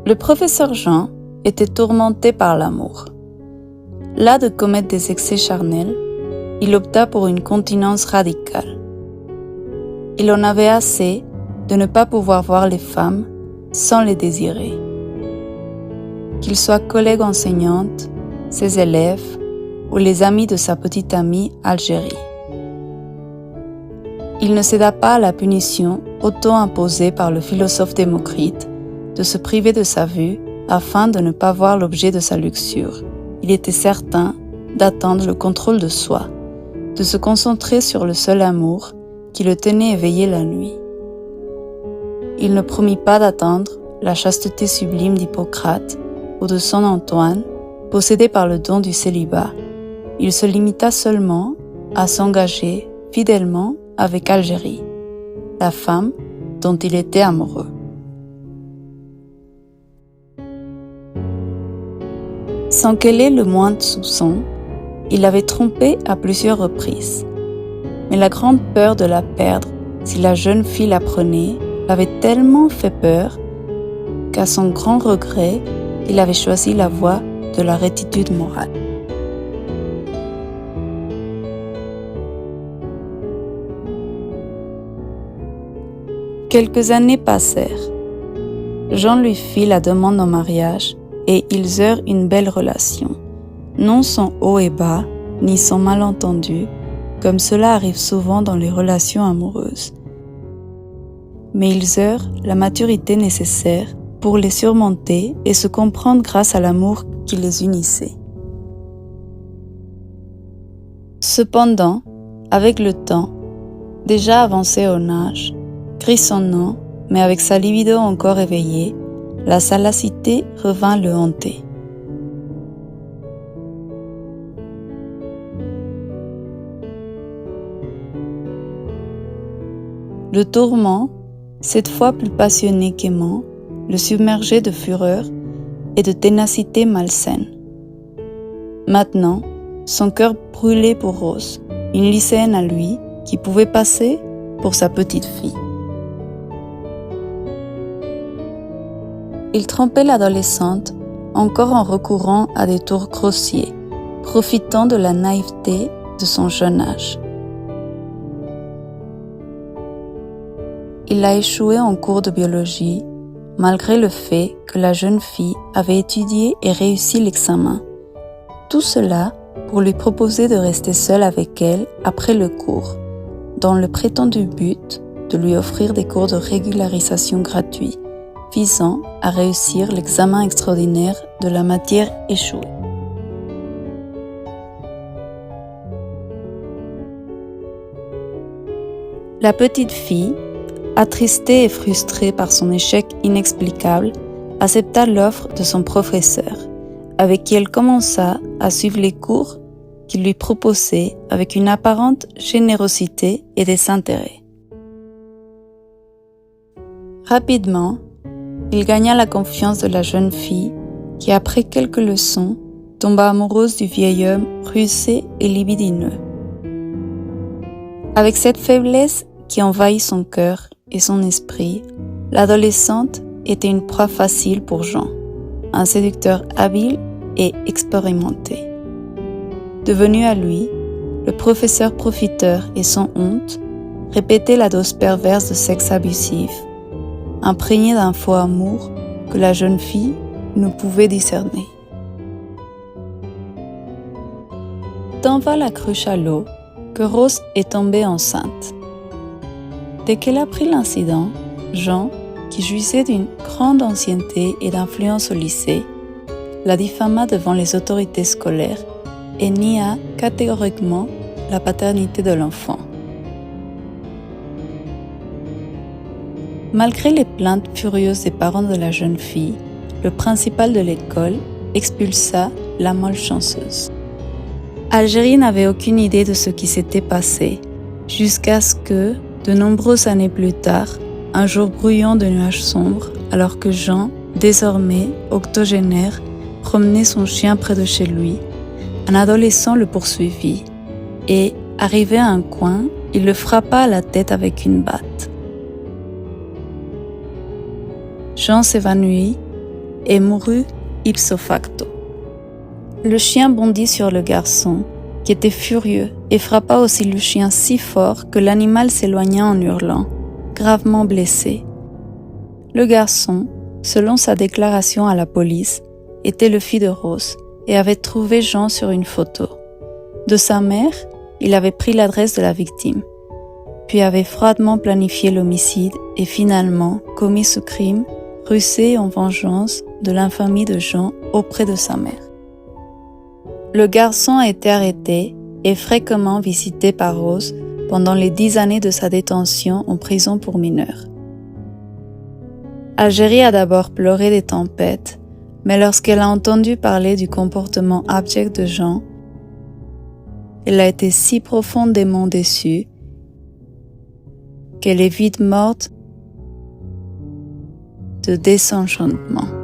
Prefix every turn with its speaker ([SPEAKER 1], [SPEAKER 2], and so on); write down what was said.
[SPEAKER 1] Le professeur Jean était tourmenté par l'amour. Las de commettre des excès charnels, il opta pour une continence radicale. Il en avait assez de ne pas pouvoir voir les femmes sans les désirer. Qu'ils soient collègues enseignantes, ses élèves ou les amis de sa petite amie Algérie. Il ne céda pas à la punition auto-imposée par le philosophe Démocrite de se priver de sa vue afin de ne pas voir l'objet de sa luxure. Il était certain d'atteindre le contrôle de soi, de se concentrer sur le seul amour qui le tenait éveillé la nuit. Il ne promit pas d'atteindre la chasteté sublime d'Hippocrate ou de Saint Antoine, possédé par le don du célibat. Il se limita seulement à s'engager fidèlement avec Algérie, la femme dont il était amoureux. Sans qu'elle ait le moindre soupçon, il l'avait trompée à plusieurs reprises. Mais la grande peur de la perdre, si la jeune fille l'apprenait, l'avait tellement fait peur qu'à son grand regret, il avait choisi la voie de la rectitude morale. Quelques années passèrent. Jean lui fit la demande en mariage et ils eurent une belle relation, non sans haut et bas, ni sans malentendu, comme cela arrive souvent dans les relations amoureuses. Mais ils eurent la maturité nécessaire pour les surmonter et se comprendre grâce à l'amour qui les unissait. Cependant, avec le temps, déjà avancé en âge, frissonnant, mais avec sa libido encore éveillée, la salacité revint le hanter. Le tourment, cette fois plus passionné qu'aimant, le submergeait de fureur et de ténacité malsaine. Maintenant, son cœur brûlait pour Rose, une lycéenne à lui qui pouvait passer pour sa petite fille. Il trompait l'adolescente encore en recourant à des tours grossiers, profitant de la naïveté de son jeune âge. Il a échoué en cours de biologie, malgré le fait que la jeune fille avait étudié et réussi l'examen. Tout cela pour lui proposer de rester seule avec elle après le cours, dans le prétendu but de lui offrir des cours de régularisation gratuits, visant à réussir l'examen extraordinaire de la matière échouée. La petite fille, attristée et frustrée par son échec inexplicable, accepta l'offre de son professeur, avec qui elle commença à suivre les cours qu'il lui proposait avec une apparente générosité et désintérêt. Rapidement, il gagna la confiance de la jeune fille qui, après quelques leçons, tomba amoureuse du vieil homme rusé et libidineux. Avec cette faiblesse qui envahit son cœur et son esprit, l'adolescente était une proie facile pour Jean, un séducteur habile et expérimenté. Devenu à lui, le professeur profiteur et sans honte répétait la dose perverse de sexe abusif, imprégné d'un faux amour que la jeune fille ne pouvait discerner. Tant va la cruche à l'eau que Rose est tombée enceinte. Dès qu'elle a apprit l'incident, Jean, qui jouissait d'une grande ancienneté et d'influence au lycée, la diffama devant les autorités scolaires et nia catégoriquement la paternité de l'enfant. Malgré les plaintes furieuses des parents de la jeune fille, le principal de l'école expulsa la malchanceuse. Algérie n'avait aucune idée de ce qui s'était passé, jusqu'à ce que, de nombreuses années plus tard, un jour brouillant de nuages sombres, alors que Jean, désormais octogénaire, promenait son chien près de chez lui, un adolescent le poursuivit et, arrivé à un coin, il le frappa à la tête avec une batte. Jean s'évanouit et mourut ipso facto. Le chien bondit sur le garçon, qui était furieux, et frappa aussi le chien si fort que l'animal s'éloigna en hurlant, gravement blessé. Le garçon, selon sa déclaration à la police, était le fils de Rose et avait trouvé Jean sur une photo. De sa mère, il avait pris l'adresse de la victime, puis avait froidement planifié l'homicide et finalement commis ce crime, rusé en vengeance de l'infamie de Jean auprès de sa mère. Le garçon a été arrêté et fréquemment visité par Rose pendant les 10 années de sa détention en prison pour mineurs. Algérie a d'abord pleuré des tempêtes, mais lorsqu'elle a entendu parler du comportement abject de Jean, elle a été si profondément déçue qu'elle est vite morte de désenchantement.